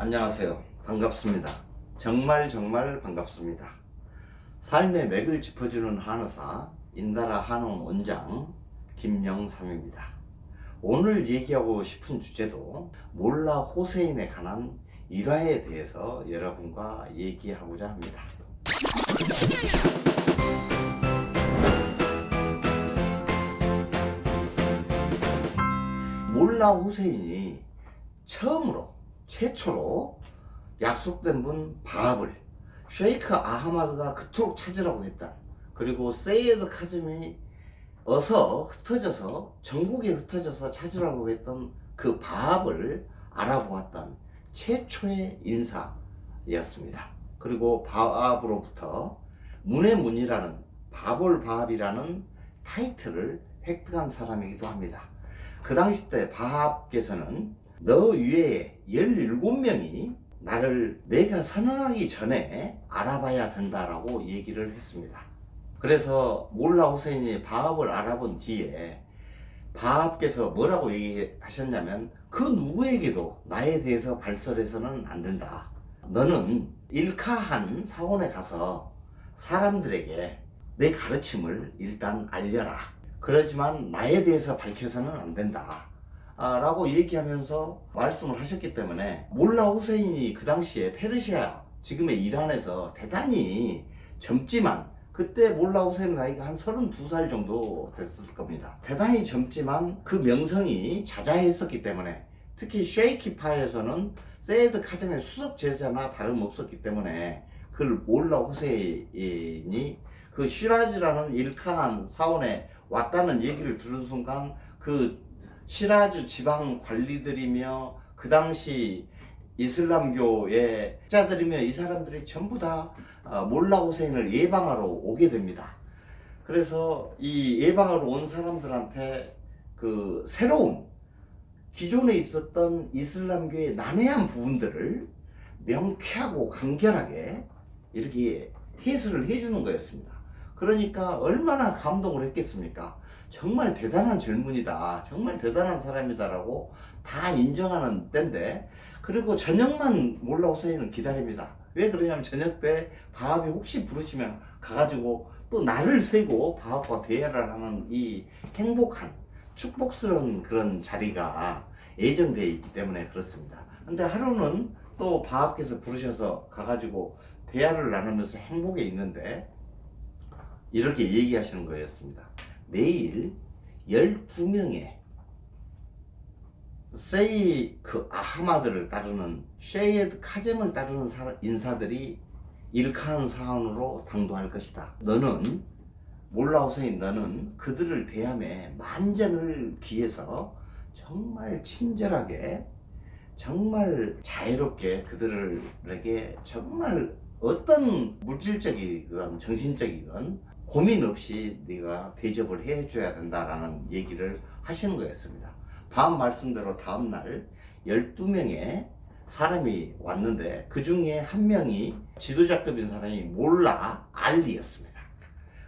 안녕하세요. 반갑습니다. 정말 반갑습니다. 삶의 맥을 짚어주는 한의사 인다라 한원 원장 김영삼입니다. 오늘 얘기하고 싶은 주제도 몰라 호세인에 관한 일화에 대해서 여러분과 얘기하고자 합니다. 몰라 호세인이 최초로 약속된 분 바합을 쉐이크 아하마드가 그토록 찾으라고 했다. 그리고 세이드 카즘이 전국에 흩어져서 찾으라고 했던 그 바합을 알아보았던 최초의 인사였습니다. 그리고 바합으로부터 문의 바합이라는 타이틀을 획득한 사람이기도 합니다. 그 당시 때 바합께서는 너 위에 17명이 나를 내가 선언하기 전에 알아봐야 된다라고 얘기를 했습니다. 그래서 몰라 호세인이 바합을 알아본 뒤에 바합께서 뭐라고 얘기하셨냐면 그 누구에게도 나에 대해서 발설해서는 안 된다. 너는 일카한 사원에 가서 사람들에게 내 가르침을 일단 알려라. 그렇지만 나에 대해서 밝혀서는 안 된다. 라고 얘기하면서 말씀을 하셨기 때문에 몰라 호세인이 그 당시에 페르시아 지금의 이란에서 대단히 젊지만 그때 몰라 호세인 나이가 한 32살 정도 됐을 겁니다. 대단히 젊지만 그 명성이 자자했었기 때문에 특히 쉐이키파에서는 세이드 카즘의 수석 제자나 다름없었기 때문에 그 몰라 호세인이 그 시라즈라는 일카한 사원에 왔다는 얘기를 들은 순간 그 시라즈 지방 관리들이며 그 당시 이슬람교의 자들이며 이 사람들이 전부 다 몰라 호세인을 예방하러 오게 됩니다. 그래서 이 예방하러 온 사람들한테 그 새로운 기존에 있었던 이슬람교의 난해한 부분들을 명쾌하고 간결하게 이렇게 해설을 해주는 거였습니다. 그러니까 얼마나 감동을 했겠습니까? 정말 대단한 젊은이다, 정말 대단한 사람이다라고 다 인정하는 때인데, 그리고 저녁만 몰라 호세인은 기다립니다. 왜 그러냐면 저녁 때 바합이 혹시 부르시면 가가지고 또 날을 세고 바합과 대화를 하는 이 행복한 축복스러운 그런 자리가 예정되어 있기 때문에 그렇습니다. 근데 하루는 또 바합께서 부르셔서 가가지고 대화를 나누면서 행복에 있는데 이렇게 얘기하시는 거였습니다. 내일 12명의 세이크 아하마드를 따르는 쉐이드 카zem을 따르는 인사들이 일카한 사원으로 당도할 것이다. 너는 몰라 호세인, 너는 그들을 대함에 만전을 기해서 정말 친절하게 정말 자유롭게 그들에게 정말 어떤 물질적이건 정신적이건 고민 없이 네가 대접을 해줘야 된다라는 얘기를 하시는 거였습니다. 다음 말씀대로 다음날 12명의 사람이 왔는데 그 중에 한 명이 지도자급인 사람이 몰라 알리였습니다.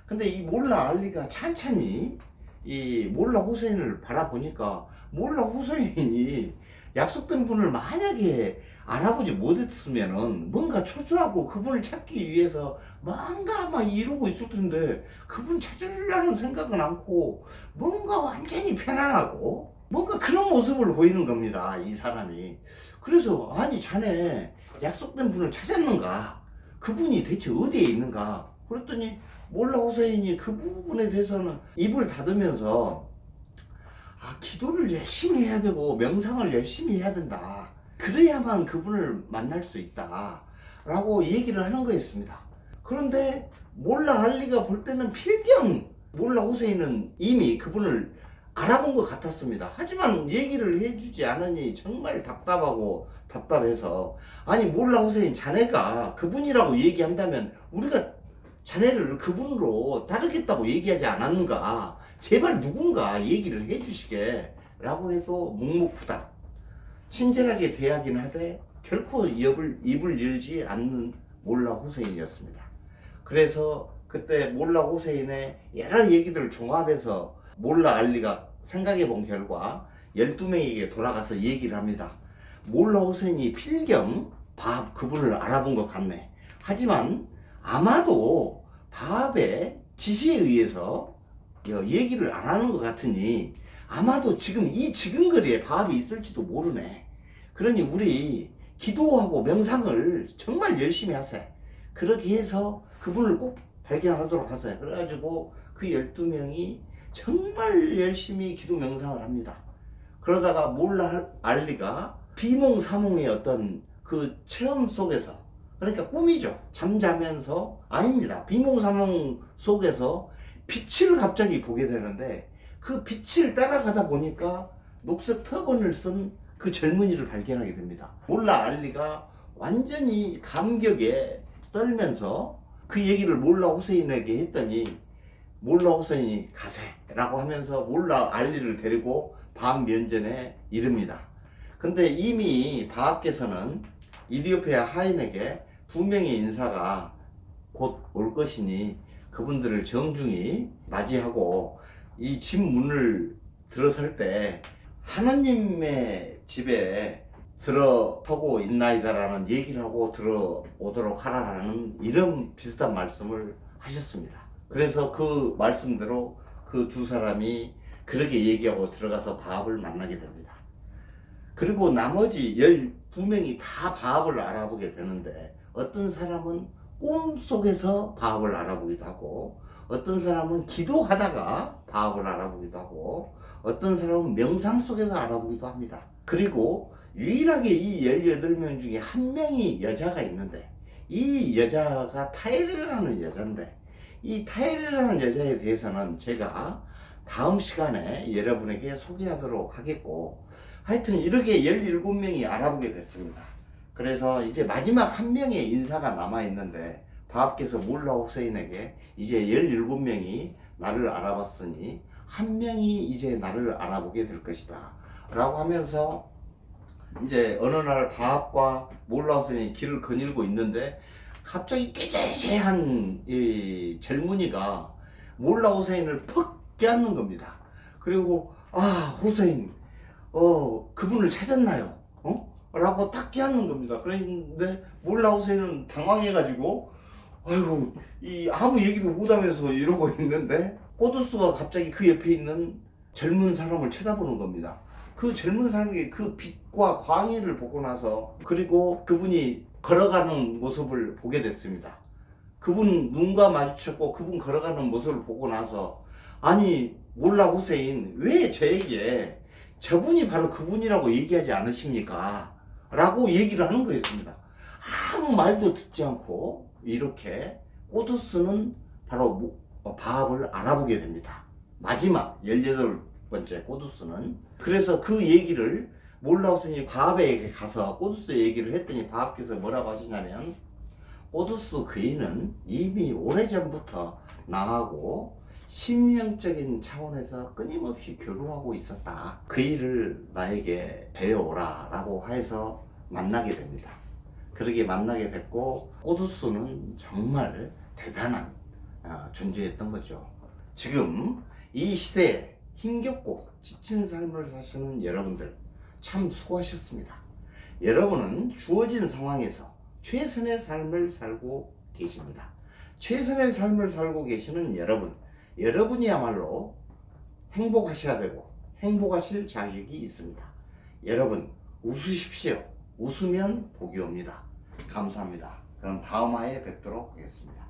근데 이 몰라 알리가 찬찬히 이 몰라 호세인을 바라보니까 몰라 호세인이 약속된 분을 만약에 알아보지 못했으면은 뭔가 초조하고 그분을 찾기 위해서 뭔가 막 이러고 있을 텐데 그분 찾으려는 생각은 않고 뭔가 완전히 편안하고 뭔가 그런 모습을 보이는 겁니다, 이 사람이. 그래서 아니 자네 약속된 분을 찾았는가? 그분이 대체 어디에 있는가? 그랬더니 몰라 호세인이 그 부분에 대해서는 입을 닫으면서 기도를 열심히 해야 되고 명상을 열심히 해야 된다. 그래야만 그분을 만날 수 있다 라고 얘기를 하는 거였습니다. 그런데 몰라 알리가 볼 때는 필경 몰라 호세인은 이미 그분을 알아본 것 같았습니다. 하지만 얘기를 해주지 않으니 정말 답답해서 아니 몰라 호세인, 자네가 그분이라고 얘기한다면 우리가 자네를 그분으로 따르겠다고 얘기하지 않았는가? 제발 누군가 얘기를 해주시게 라고 해도 묵묵부답 친절하게 대하긴 하되 결코 입을 열지 않는 몰라 호세인이었습니다. 그래서 그때 몰라 호세인의 여러 얘기들을 종합해서 몰라 알리가 생각해 본 결과 12명에게 돌아가서 얘기를 합니다. 몰라 호세인이 필경 바합 그분을 알아본 것 같네. 하지만 아마도 바합의 지시에 의해서 얘기를 안 하는 것 같으니 아마도 지금 이 지근거리에 바합이 있을지도 모르네. 그러니 우리 기도하고 명상을 정말 열심히 하세요. 그렇게 해서 그분을 꼭 발견하도록 하세요. 그래가지고 그 12명이 정말 열심히 기도 명상을 합니다. 그러다가 몰라 알리가 비몽사몽의 어떤 그 체험 속에서, 그러니까 꿈이죠. 잠자면서, 아닙니다. 비몽사몽 속에서 빛을 갑자기 보게 되는데 그 빛을 따라가다 보니까 녹색 터번을 쓴 그 젊은이를 발견하게 됩니다. 몰라 알리가 완전히 감격에 떨면서 그 얘기를 몰라 호세인에게 했더니 몰라 호세인이 가세라고 하면서 몰라 알리를 데리고 바합 면전에 이릅니다. 근데 이미 바합께서는 이디오피아 하인에게 2명의 인사가 곧 올 것이니 그분들을 정중히 맞이하고 이 집 문을 들어설 때 하나님의 집에 들어서고 있나이다라는 얘기를 하고 들어오도록 하라라는 이런 비슷한 말씀을 하셨습니다. 그래서 그 말씀대로 그 두 사람이 그렇게 얘기하고 들어가서 바합을 만나게 됩니다. 그리고 나머지 12명이 다 바합을 알아보게 되는데 어떤 사람은 꿈속에서 바합을 알아보기도 하고 어떤 사람은 기도하다가 바합을 알아보기도 하고 어떤 사람은 명상 속에서 알아보기도 합니다. 그리고 유일하게 이 18명 중에 한 명이 여자가 있는데 이 여자가 타이르라는 여자인데 이 타이르라는 여자에 대해서는 제가 다음 시간에 여러분에게 소개하도록 하겠고, 하여튼 이렇게 17명이 알아보게 됐습니다. 그래서 이제 마지막 한 명의 인사가 남아있는데 바합께서 몰라 호세인에게 이제 17명이 나를 알아봤으니 한 명이 이제 나를 알아보게 될 것이다 라고 하면서 이제 어느 날 바합과 몰라 호세인이 길을 거닐고 있는데 갑자기 꾀죄죄한 이 젊은이가 몰라 호세인을 퍽 껴안는 겁니다. 그리고 호세인 그분을 찾았나요? 라고 딱 껴안는 겁니다. 그런데 몰라 호세인은 당황해가지고 아이고 아무 얘기도 못하면서 이러고 있는데 꼬두스가 갑자기 그 옆에 있는 젊은 사람을 쳐다보는 겁니다. 그 젊은 사람에게 그 빛과 광해를 보고 나서 그리고 그분이 걸어가는 모습을 보게 됐습니다. 그분 눈과 마주쳤고 그분 걸어가는 모습을 보고 나서 아니 몰라 호세인 왜 저에게 저분이 바로 그분이라고 얘기하지 않으십니까? 라고 얘기를 하는 거였습니다. 아무 말도 듣지 않고 이렇게 꼬두스는 바로 바합을 알아보게 됩니다. 마지막 18번째 꼬두스는. 그래서 그 얘기를 몰라 호세인이 바합에게 가서 꼬두스 얘기를 했더니 바합께서 뭐라고 하시냐면 꼬두스 그이는 이미 오래전부터 나하고 심령적인 차원에서 끊임없이 교류하고 있었다. 그 일을 나에게 데려오라 라고 해서 만나게 됩니다. 그렇게 만나게 됐고 꼬두스는 정말 대단한 존재였던 거죠. 지금 이 시대에 힘겹고 지친 삶을 사시는 여러분들 참 수고하셨습니다. 여러분은 주어진 상황에서 최선의 삶을 살고 계십니다. 최선의 삶을 살고 계시는 여러분이야말로 행복하셔야 되고 행복하실 자격이 있습니다. 여러분 웃으십시오. 웃으면 복이 옵니다. 감사합니다. 그럼 다음 화에 뵙도록 하겠습니다.